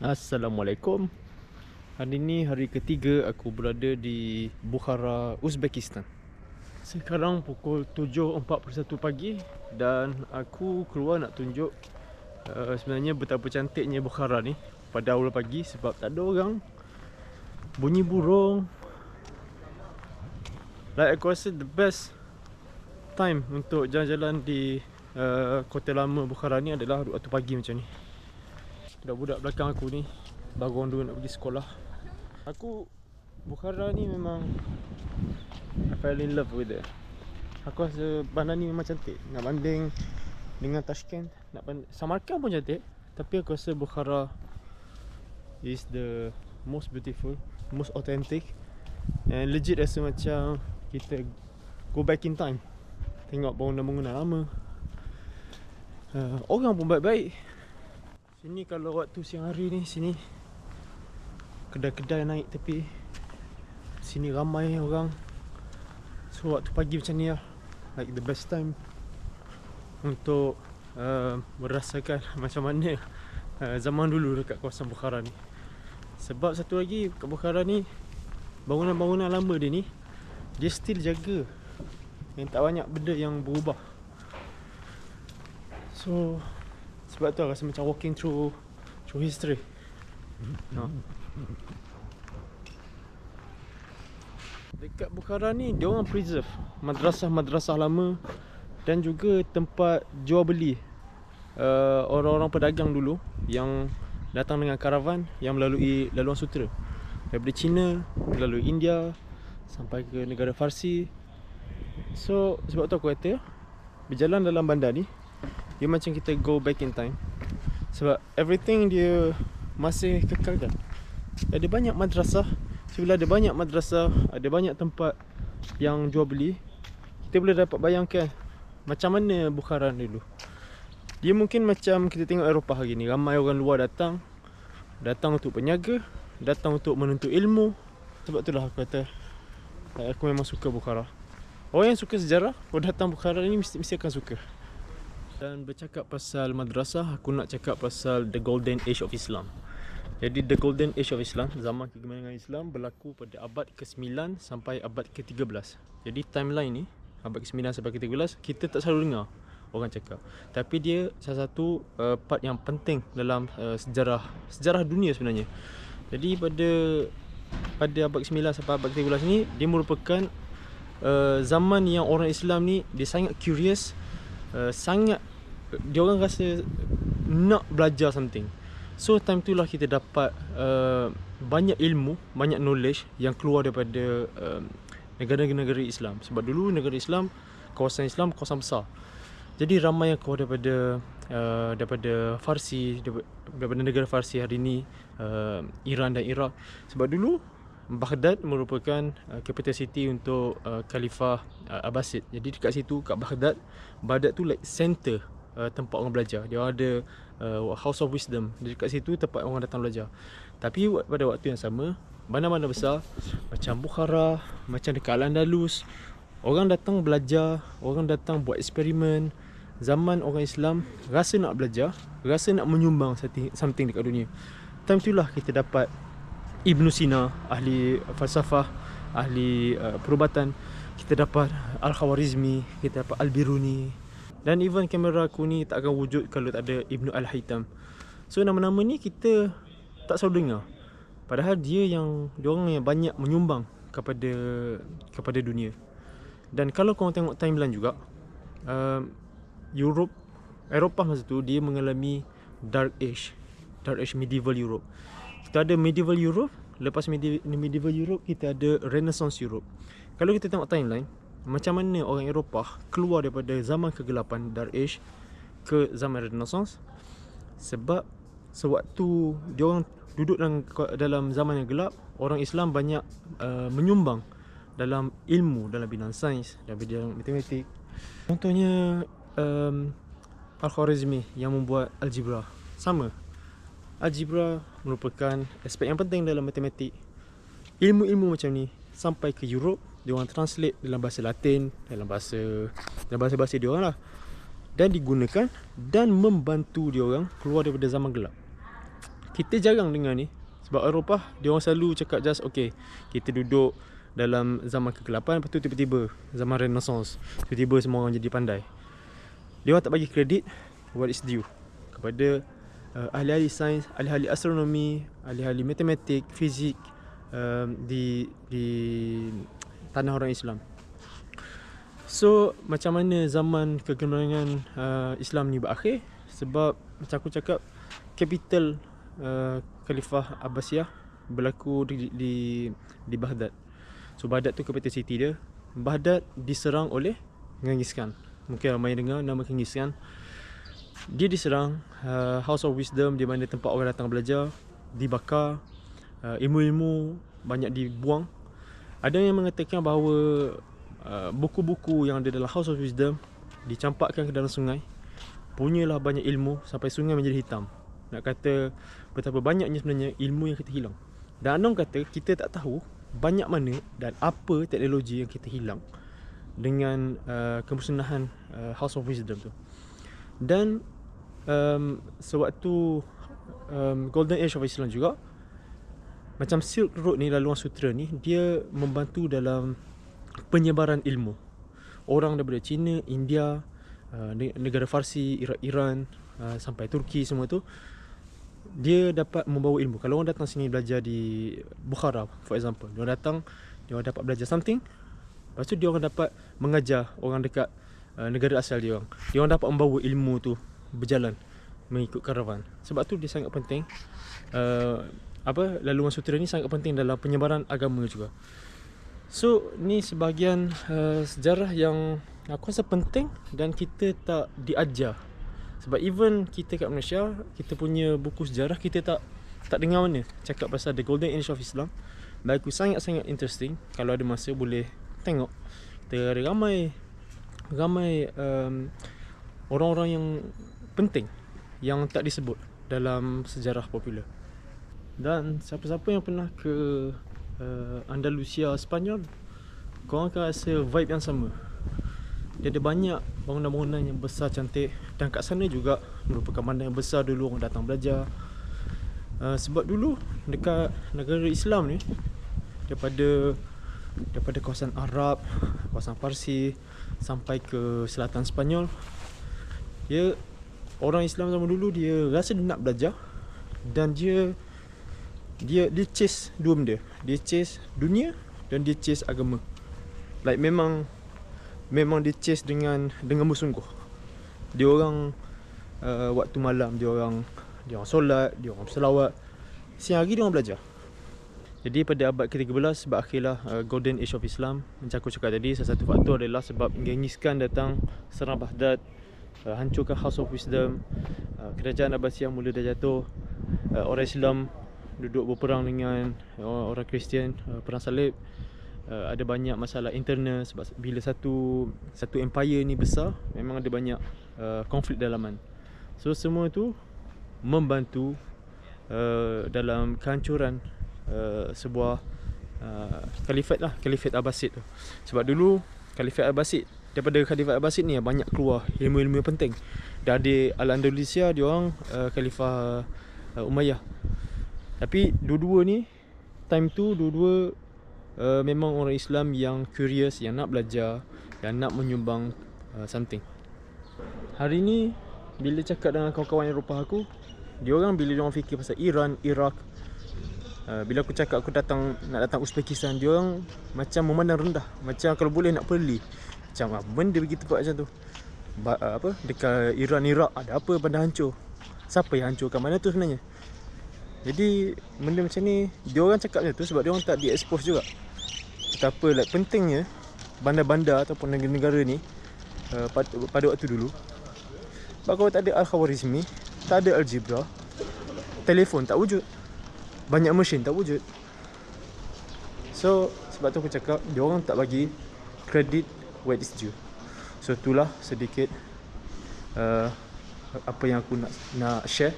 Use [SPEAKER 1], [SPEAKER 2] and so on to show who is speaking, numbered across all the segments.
[SPEAKER 1] Assalamualaikum. Hari ni hari ketiga aku berada di Bukhara, Uzbekistan. Sekarang pukul 7.41 pagi dan aku keluar nak tunjuk sebenarnya betapa cantiknya Bukhara ni pada awal pagi sebab tak ada orang, bunyi burung. Aku rasa the best time untuk jalan-jalan di kota lama Bukhara ni adalah waktu pagi macam ni. Budak-budak belakang aku ni bangun dulu nak pergi sekolah. Bukhara ni memang I fell in love with it. Aku rasa bandar ni memang cantik. Nak banding dengan Tashkent, Samarkand pun cantik, tapi aku rasa Bukhara is the most beautiful, most authentic. And legit rasa macam kita go back in time. Tengok bangunan-bangunan lama. Orang pun baik-baik. Sini kalau waktu siang hari ni, sini kedai-kedai naik tepi. Sini ramai orang. So waktu pagi macam ni lah, like the best time untuk merasakan macam mana zaman dulu dekat kawasan Bukhara ni. Sebab satu lagi, kat Bukhara ni bangunan-bangunan lama dia ni, dia still jaga, yang tak banyak benda yang berubah. So sebab tu rasa macam walking through history. Dekat Bukhara ni dia orang preserve madrasah-madrasah lama dan juga tempat jual beli orang-orang pedagang dulu yang datang dengan karavan yang melalui laluan sutera daripada China, melalui India sampai ke negara Farsi. So sebab tu aku kata berjalan dalam bandar ni dia macam kita go back in time. Sebab everything dia masih kekalkan. Ada banyak madrasah. Bila ada banyak madrasah, ada banyak tempat yang jual beli, kita boleh dapat bayangkan macam mana Bukhara dulu. Dia mungkin macam kita tengok Eropah hari ni, ramai orang luar datang untuk berniaga, datang untuk menuntut ilmu. Sebab itulah aku kata aku memang suka Bukhara. Orang yang suka sejarah, kalau datang Bukhara ni mesti akan suka. Dan bercakap pasal madrasah, aku nak cakap pasal the golden age of Islam. Jadi the golden age of Islam, zaman kegemilangan Islam berlaku pada abad ke-9 sampai abad ke-13. Jadi timeline ni, abad ke-9 sampai ke-13, kita tak selalu dengar orang cakap. Tapi dia salah satu part yang penting dalam sejarah dunia sebenarnya. Jadi pada abad ke-9 sampai abad ke-13 ni, dia merupakan zaman yang orang Islam ni dia sangat curious, dia orang rasa nak belajar something. So time tu lah kita dapat banyak ilmu, banyak knowledge yang keluar daripada negara-negara Islam. Sebab dulu negara Islam, kawasan besar. Jadi ramai yang keluar daripada Farsi, daripada negara Farsi hari ni, Iran dan Iraq. Sebab dulu Baghdad merupakan capital city untuk Khalifah Abbasid. Jadi dekat situ, kat Baghdad tu like center tempat orang belajar. Dia ada House of Wisdom. Dekat situ tempat orang datang belajar. Tapi pada waktu yang sama, bandar-bandar besar macam Bukhara, macam dekat Al-Andalus, orang datang belajar, orang datang buat eksperimen. Zaman orang Islam rasa nak belajar, rasa nak menyumbang something dekat dunia. Time tu lah kita dapat Ibn Sina, ahli falsafah, ahli perubatan. Kita dapat Al-Khawarizmi, kita dapat Al-Biruni. Dan even kamera aku ni tak akan wujud kalau tak ada Ibn Al-Haytham. So nama-nama ni kita tak selalu dengar. Padahal dia orang yang banyak menyumbang kepada dunia. Dan kalau korang tengok timeline juga, Eropah masa tu dia mengalami Dark Age Medieval Europe. Kita ada Medieval Europe, lepas Medieval Europe kita ada Renaissance Europe. Kalau kita tengok timeline, macam mana orang Eropah keluar daripada zaman kegelapan Dark Age ke zaman Renaissance. Sebab sewaktu diorang duduk dalam zaman yang gelap, orang Islam banyak menyumbang dalam ilmu, dalam bidang sains, dalam bidang matematik. Contohnya Al-Khawarizmi yang membuat algebra. Sama, algebra merupakan aspek yang penting dalam matematik. Ilmu-ilmu macam ni sampai ke Europe, dia orang translate dalam bahasa Latin, dalam bahasa dia orang lah, dan digunakan dan membantu dia orang keluar daripada zaman gelap. Kita jarang dengar ni. Sebab Eropah, dia orang selalu cakap just okay, kita duduk dalam zaman kegelapan, lepas tu tiba-tiba zaman Renaissance, tiba-tiba semua orang jadi pandai. Dia orang tak bagi kredit what is due kepada ahli-ahli sains, ahli-ahli astronomi, ahli-ahli matematik, fizik di tanah orang Islam. So macam mana zaman kegemilangan Islam ni berakhir? Sebab macam aku cakap, capital Khalifah Abbasiyah berlaku di Baghdad. So Baghdad tu capital city dia. Baghdad diserang oleh Genghis Khan. Mungkin ramai dengar nama Genghis Khan. Dia diserang, House of Wisdom, di mana tempat orang datang belajar, dibakar, ilmu-ilmu banyak dibuang. Ada yang mengatakan bahawa buku-buku yang ada dalam House of Wisdom dicampakkan ke dalam sungai. Punyalah banyak ilmu sampai sungai menjadi hitam. Nak kata betapa banyaknya sebenarnya ilmu yang kita hilang. Dan Anong kata kita tak tahu banyak mana dan apa teknologi yang kita hilang dengan kemusnahan House of Wisdom tu. Dan sewaktu Golden Age of Islam juga, macam Silk Road ni, laluan sutera ni, dia membantu dalam penyebaran ilmu. Orang daripada China, India, negara Farsi, Iran, sampai Turki, semua tu dia dapat membawa ilmu. Kalau orang datang sini belajar di Bukhara, for example, dia orang datang, dia orang dapat belajar something, lepas tu dia orang dapat mengajar orang dekat negara asal dia orang. Dia orang dapat membawa ilmu tu berjalan mengikut karavan. Sebab tu dia sangat penting. Laluan sutera ni sangat penting dalam penyebaran agama juga. So ni sebahagian sejarah yang aku rasa penting dan kita tak diajar. Sebab even kita kat Malaysia, kita punya buku sejarah, kita tak dengar mana cakap pasal the Golden Age of Islam. Bagi aku sangat-sangat interesting. Kalau ada masa boleh tengok. Kita ada ramai orang-orang yang penting yang tak disebut dalam sejarah popular. Dan siapa-siapa yang pernah ke Andalusia, Spanyol, korang akan rasa vibe yang sama. Dia ada banyak bangunan-bangunan yang besar, cantik. Dan kat sana juga merupakan bandar yang besar. Dulu orang datang belajar. Sebab dulu dekat negara Islam ni, daripada kawasan Arab, kawasan Parsi sampai ke selatan Spanyol, orang Islam zaman dulu dia rasa dia nak belajar. Dan dia chase dua benda. Dia chase dunia dan dia chase agama. Like memang dia chase dengan bersungguh. Dia orang waktu malam dia orang solat, dia orang berselawat. Siang hari dia orang belajar. Jadi pada abad ke-13 berakhirlah Golden Age of Islam. Macam aku cakap tadi, salah satu faktor adalah sebab Genghis Khan datang serang Baghdad, hancurkan House of Wisdom. Kerajaan Abbasiyah mula dah jatuh. Orang Islam duduk berperang dengan orang Kristian, perang salib. Ada banyak masalah internal sebab bila satu empire ni besar, memang ada banyak konflik dalaman. So semua tu membantu dalam kehancuran sebuah Khalifat Abbasid tu. Sebab dulu Khalifat Abbasid, daripada Khalifat Abbasid ni banyak keluar ilmu-ilmu yang penting. Dari Al-Andalusia dia orang Khalifah Umayyah. Tapi dua-dua ni, time tu dua-dua memang orang Islam yang curious, yang nak belajar, yang nak menyumbang something. Hari ni bila cakap dengan kawan-kawan Eropah aku, bila dia orang fikir pasal Iran, Iraq, bila aku cakap aku nak datang Uzbekistan, dia orang macam memandang rendah, macam kalau boleh nak perli. Macam benda begitu buat macam tu. Dekat Iran, Iraq ada apa bandar hancur? Siapa yang hancurkan? Mana tu sebenarnya? Jadi benda macam ni dia orang cakap macam tu sebab dia orang tak di-expose juga betapa pentingnya bandar-bandar ataupun negara-negara ni pada waktu dulu. Sebab kalau tak ada Al-Khawarizmi, tak ada Algebra, telefon tak wujud, banyak mesin tak wujud. So sebab tu aku cakap dia orang tak bagi credit where it's due. So itulah sedikit apa yang aku nak share.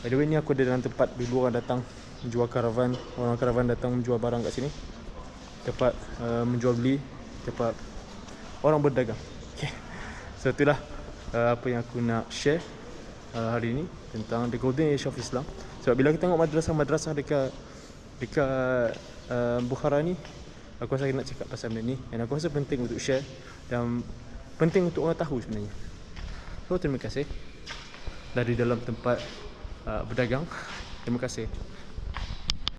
[SPEAKER 1] By the way, ni aku ada dalam tempat dulu orang datang menjual karavan. Orang karavan datang menjual barang kat sini. Tempat menjual beli, tempat orang berdagang. Okay. So itulah apa yang aku nak share hari ni tentang The Golden Age of Islam. Sebab bila kita tengok madrasah-madrasah dekat Bukhara ni, aku rasa nak cakap pasal benda ni, dan aku rasa penting untuk share dan penting untuk orang tahu sebenarnya. So terima kasih dari dalam tempat berdagang. Terima kasih.